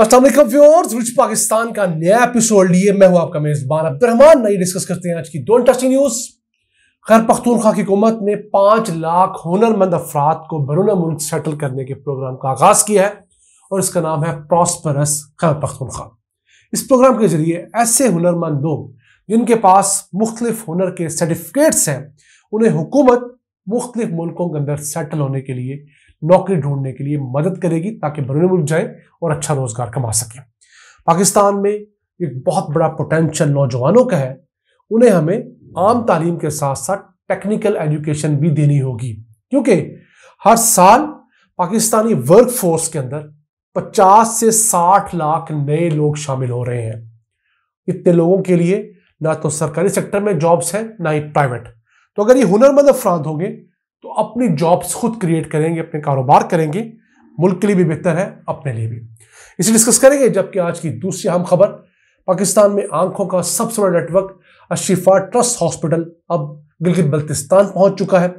अस्सलाम वालेकुम viewers, rich Pakistan का नया एपिसोड लिए मैं हूं आपका मेजबान अब्दुर्रहमान। नई डिस्कस करते हैं आज की दो इंटरेस्टिंग न्यूज। खैर पख्तूनख्वा की हुकूमत ने 5 लाख हुनरमंद अफराद को बैरून मुल्क सेटल करने के प्रोग्राम का आगाज किया है और इसका नाम है प्रॉस्परस खैबर पख्तूनख्वा। इस प्रोग्राम के जरिए ऐसे हुनरमंद लोग जिनके पास मुख्तलिफ हुनर के सर्टिफिकेट्स हैं, उन्हें हुकूमत मुख्तलिफ मुल्कों के अंदर सेटल होने के लिए, नौकरी ढूंढने के लिए मदद करेगी ताकि बैरून मुल्क जाए और अच्छा रोजगार कमा सके। पाकिस्तान में एक बहुत बड़ा पोटेंशियल नौजवानों का है, उन्हें हमें आम तालीम के साथ साथ टेक्निकल एजुकेशन भी देनी होगी, क्योंकि हर साल पाकिस्तानी वर्क फोर्स के अंदर 50 से 60 लाख नए लोग शामिल हो रहे हैं। इतने लोगों के लिए ना तो सरकारी सेक्टर में जॉब्स हैं, ना ही प्राइवेट। तो अगर ये हुनरमंद अफराद होंगे तो अपनी जॉब्स खुद क्रिएट करेंगे, अपने कारोबार करेंगे, मुल्क के लिए भी बेहतर है, अपने लिए भी। इसे डिस्कस करेंगे। जबकि आज की दूसरी अहम खबर, पाकिस्तान में आंखों का सबसे बड़ा नेटवर्क अशिफा ट्रस्ट हॉस्पिटल अब गिलगित बल्तिस्तान पहुंच चुका है,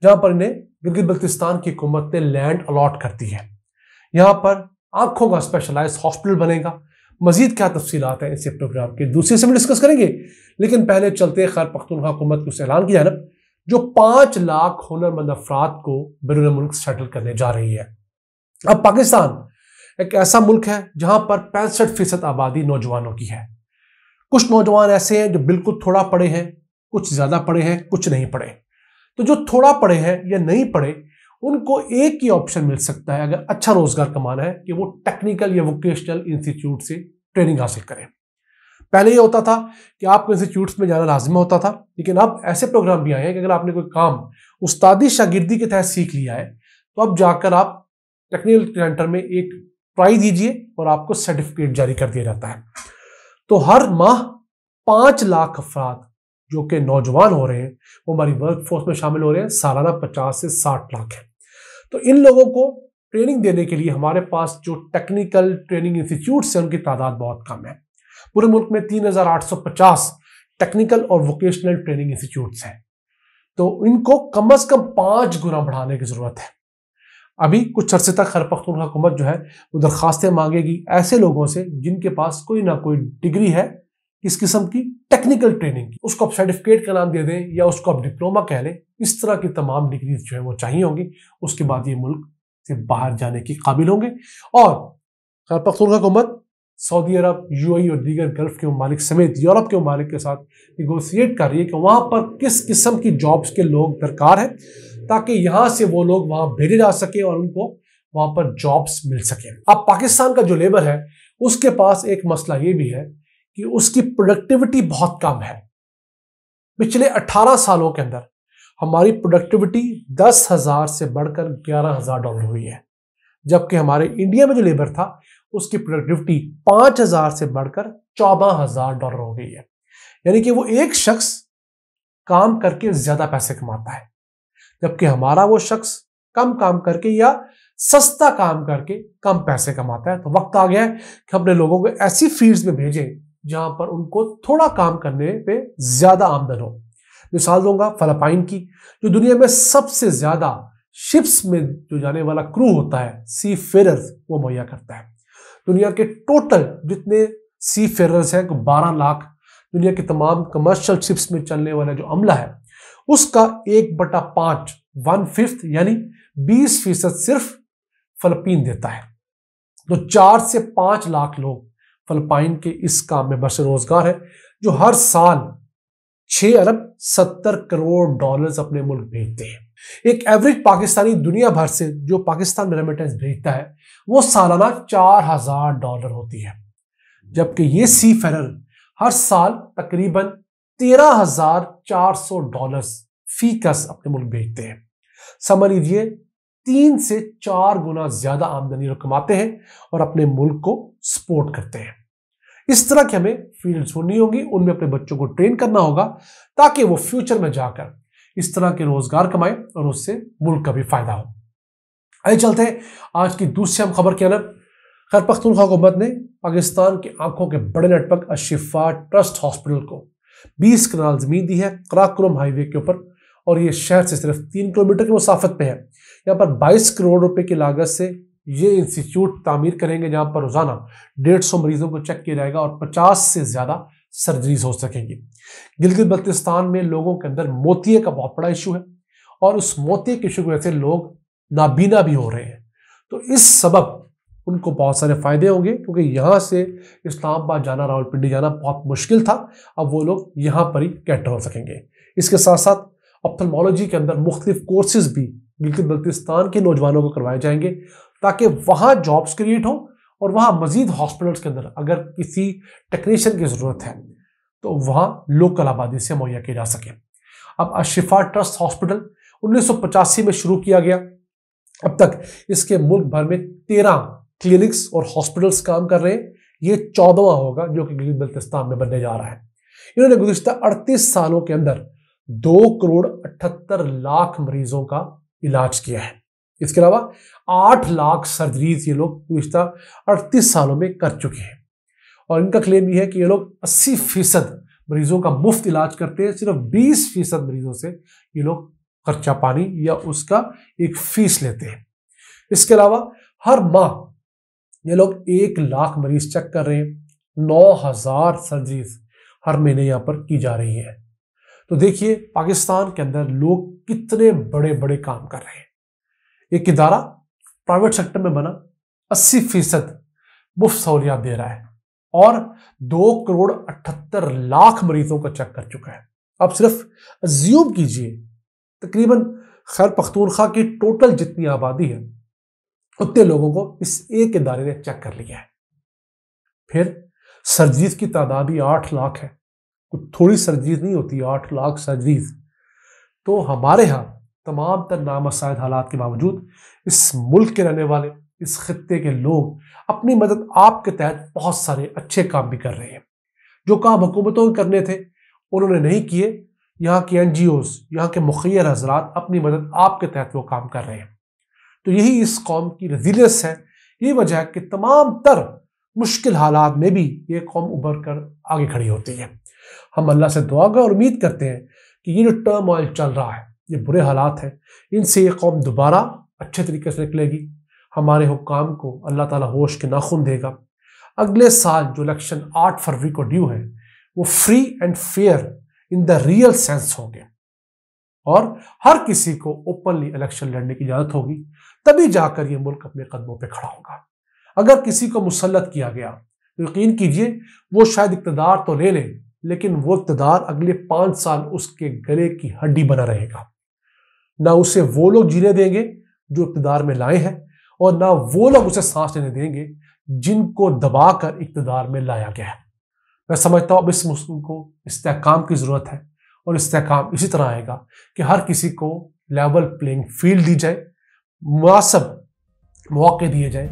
जहां पर इन्हें गिलगित बल्तिस्तान की हुकूमत ने लैंड अलॉट कर दी है। यहां पर आंखों का स्पेशलाइज्ड हॉस्पिटल बनेगा। मजीद क्या तफसीलात हैं इसी प्रोग्राम के दूसरे से भी डिस्कस करेंगे, लेकिन पहले चलते खैर पख्तूनख्वा हुकूमत के उस ऐलान की जानब जो 5 लाख हुनरमंद अफराद को बैरून मुल्क सेटल करने जा रही है। अब पाकिस्तान एक ऐसा मुल्क है जहां पर 65% आबादी नौजवानों की है। कुछ नौजवान ऐसे हैं जो बिल्कुल थोड़ा पढ़े हैं, कुछ ज्यादा पढ़े हैं, कुछ नहीं पढ़े। तो जो थोड़ा पढ़े हैं या नहीं पढ़े, उनको एक ही ऑप्शन मिल सकता है अगर अच्छा रोजगार कमाना है कि वो टेक्निकल या वोकेशनल इंस्टीट्यूट से ट्रेनिंग हासिल करें। पहले ये होता था कि आपको इंस्टीट्यूट्स में जाना लाजिम होता था, लेकिन अब ऐसे प्रोग्राम भी आए हैं कि अगर आपने कोई काम उस्तादी शागिर्दी के तहत सीख लिया है तो अब जाकर आप टेक्निकल सेंटर में एक ट्राई दीजिए और आपको सर्टिफिकेट जारी कर दिया जाता है। तो हर माह 5 लाख अफराद जो कि नौजवान हो रहे हैं वो हमारी वर्क फोर्स में शामिल हो रहे हैं। सालाना 50 से 60 लाख है। तो इन लोगों को ट्रेनिंग देने के लिए हमारे पास जो टेक्निकल ट्रेनिंग इंस्टीट्यूट्स हैं उनकी तादाद बहुत कम है। पूरे मुल्क में 3850 टेक्निकल और वोकेशनल ट्रेनिंग इंस्टीट्यूट्स हैं। तो इनको कम से कम 5 गुना बढ़ाने की जरूरत है। अभी कुछ अरसे तक खैबर पख्तूनख्वा हुकूमत जो है वो दरखास्तें मांगेगी ऐसे लोगों से जिनके पास कोई ना कोई डिग्री है इस किस्म की टेक्निकल ट्रेनिंग की। उसको आप सर्टिफिकेट का नाम दे दें या उसको आप डिप्लोमा कह लें, इस तरह की तमाम डिग्रीज जो है वो चाहिए होंगी। उसके बाद ये मुल्क से बाहर जाने की काबिल होंगे। और खैबर पख्तूनख्वा हुकूमत सऊदी अरब, यूएई और दीगर गल्फ के ममालिक समेत यूरोप के ममालिक के साथ निगोशिएट कर रही है कि वहां पर किस किस्म की जॉब्स के लोग दरकार है, ताकि यहां से वो लोग वहां भेजे जा सके और उनको वहां पर जॉब्स मिल सके। अब पाकिस्तान का जो लेबर है उसके पास एक मसला ये भी है कि उसकी प्रोडक्टिविटी बहुत कम है। पिछले 18 सालों के अंदर हमारी प्रोडक्टिविटी 10,000 से बढ़कर $11,000 हुई है, जबकि हमारे इंडिया में जो लेबर था उसकी प्रोडक्टिविटी 5,000 से बढ़कर $14,000 हो गई है। यानी कि वो एक शख्स काम करके ज्यादा पैसे कमाता है, जबकि हमारा वो शख्स कम काम करके या सस्ता काम करके कम पैसे कमाता है। तो वक्त आ गया है कि अपने लोगों को ऐसी फील्ड्स में भेजें जहां पर उनको थोड़ा काम करने पे ज्यादा आमदन हो। मिसाल दूंगा फिलिपाइन की, जो दुनिया में सबसे ज्यादा शिप्स में जो जाने वाला क्रू होता है, सी फेरर्स, वो मुहैया करता है। दुनिया के टोटल जितने सी फेरर्स हैं 12 लाख, दुनिया के तमाम कमर्शियल शिप्स में चलने वाला जो अमला है उसका 1/5 1/5 यानी 20% सिर्फ फिलिपीन देता है। तो 4 से 5 लाख लोग फिलिपाइन के इस काम में बशर रोजगार है, जो हर साल 6 अरब 70 करोड़ डॉलर्स अपने मुल्क भेजते हैं। एक एवरेज पाकिस्तानी दुनिया भर से जो पाकिस्तान में रेमिटेंस भेजता है वो सालाना $4,000 होती है, जबकि ये सी फेरर हर साल तकरीबन $13,400 फीकस अपने मुल्क भेजते हैं। समझ लीजिए 3 से 4 गुना ज्यादा आमदनी कमाते हैं और अपने मुल्क को सपोर्ट करते हैं। इस तरह की हमें फील्ड ढूंढनी होगी, उनमें अपने बच्चों को ट्रेन करना होगा ताकि वो फ्यूचर में जाकर इस तरह के रोजगार कमाएं और उससे मुल्क का भी फायदा हो। आइए चलते हैं आज की दूसरी हम खबर की तरफ। खैबर पख्तूनख्वा हुकूमत ने पाकिस्तान की आंखों के बड़े नेटवर्क अशिफा ट्रस्ट हॉस्पिटल को 20 कनाल जमीन दी है कराकुरम हाईवे के ऊपर, और ये शहर से सिर्फ 3 किलोमीटर की मुसाफत पे है। यहाँ पर 22 करोड़ रुपए की लागत से ये इंस्टीट्यूट तामीर करेंगे जहां पर रोजाना 150 मरीजों को चेक किया जाएगा और 50 से ज्यादा सर्जरीज हो सकेंगी। गिलगित बल्तिस्तान में लोगों के अंदर मोतिये का बहुत बड़ा इशू है और उस मोतिये के इशू की वजह से लोग नाबीना भी हो रहे हैं। तो इस सबब उनको बहुत सारे फायदे होंगे, क्योंकि यहाँ से इस्लामाबाद जाना, रावलपिंडी जाना बहुत मुश्किल था। अब वो लोग यहाँ पर ही कैटर हो सकेंगे। इसके साथ साथ ऑप्थेल्मोलॉजी के अंदर मुख्तलिफ कोर्सेज भी गिलगित बल्तिस्तान के नौजवानों को करवाए जाएंगे, ताकि वहाँ जॉब्स क्रिएट हो और वहाँ मजीद हॉस्पिटल्स के अंदर अगर किसी टेक्नीशियन की ज़रूरत है तो वहाँ लोकल आबादी से मुहैया किया जा सके। अब अशिफा ट्रस्ट हॉस्पिटल 1985 में शुरू किया गया। अब तक इसके मुल्क भर में 13 क्लिनिक्स और हॉस्पिटल्स काम कर रहे हैं। ये 14वां होगा जो कि गिलगित बल्तिस्तान में बनने जा रहा है। इन्होंने गुज़िश्ता 38 सालों के अंदर 2,78,00,000 मरीजों का इलाज किया है। इसके अलावा 8 लाख सर्जरीज ये लोग गुज़िश्ता 38 सालों में कर चुके हैं। और इनका क्लेम ये है कि ये लोग 80% मरीजों का मुफ्त इलाज करते हैं। सिर्फ 20% मरीजों से ये लोग खर्चा पानी या उसका एक फीस लेते हैं। इसके अलावा हर माह ये लोग 1 लाख मरीज चेक कर रहे हैं। 9,000 सर्जरीज हर महीने यहाँ पर की जा रही है। तो देखिए पाकिस्तान के अंदर लोग कितने बड़े बड़े काम कर रहे हैं। एक इदारा प्राइवेट सेक्टर में बना 80% मुफ्त सहूलियात दे रहा है और 2,78,00,000 मरीजों का चेक कर चुका है। अब सिर्फ अज्यूम कीजिए तकरीबन खैबर पख्तूनख्वा की टोटल जितनी आबादी है उतने लोगों को इस एक इदारे ने चेक कर लिया है। फिर सर्जरीज की तादाद ही 8 लाख है। कुछ थोड़ी सर्जरीज नहीं होती, 8 लाख सर्जरीज। तो हमारे यहाँ तमाम तर नामसाइद हालात के बावजूद इस मुल्क के रहने वाले, इस खित्ते के लोग अपनी मदद आपके तहत बहुत सारे अच्छे काम भी कर रहे हैं। जो काम हुकूमतों के करने थे उन्होंने नहीं किए, यहाँ के NGOs, यहाँ के मुखियर हजरात अपनी मदद आपके तहत वो काम कर रहे हैं। तो यही इस कौम की रेजिलियंस है। ये वजह है कि तमाम तर मुश्किल हालात में भी ये कौम उभर कर आगे खड़ी होती है। हम अल्लाह से दुआ और उम्मीद करते हैं कि ये जो टर्मोइल चल रहा है, ये बुरे हालात हैं, इनसे ये कौम दोबारा अच्छे तरीके से निकलेगी। हमारे हुक्काम को अल्लाह ताला होश के नाखून देगा। अगले साल जो इलेक्शन 8 फरवरी को ड्यू है वो free and fair in the real sense होंगे और हर किसी को ओपनली इलेक्शन लड़ने की इजाजत होगी। तभी जाकर ये मुल्क अपने कदमों पे खड़ा होगा। अगर किसी को मुसल्लत किया गया तो यकीन कीजिए वो शायद इक़्तिदार तो ले ले, लेकिन वो इक़्तिदार अगले 5 साल उसके गले की हड्डी बना रहेगा। ना उसे वो लोग जीने देंगे जो इक़्तिदार में लाए हैं और ना वो लोग उसे सांस लेने देंगे जिनको दबाकर इक़्तिदार में लाया गया है। मैं समझता हूँ अब इस मुस्लिम को इस्तेहकाम की ज़रूरत है और इस्तेहकाम इसी तरह आएगा कि हर किसी को लेवल प्लेइंग फील्ड दी जाए, मुनासिब मौके दिए जाए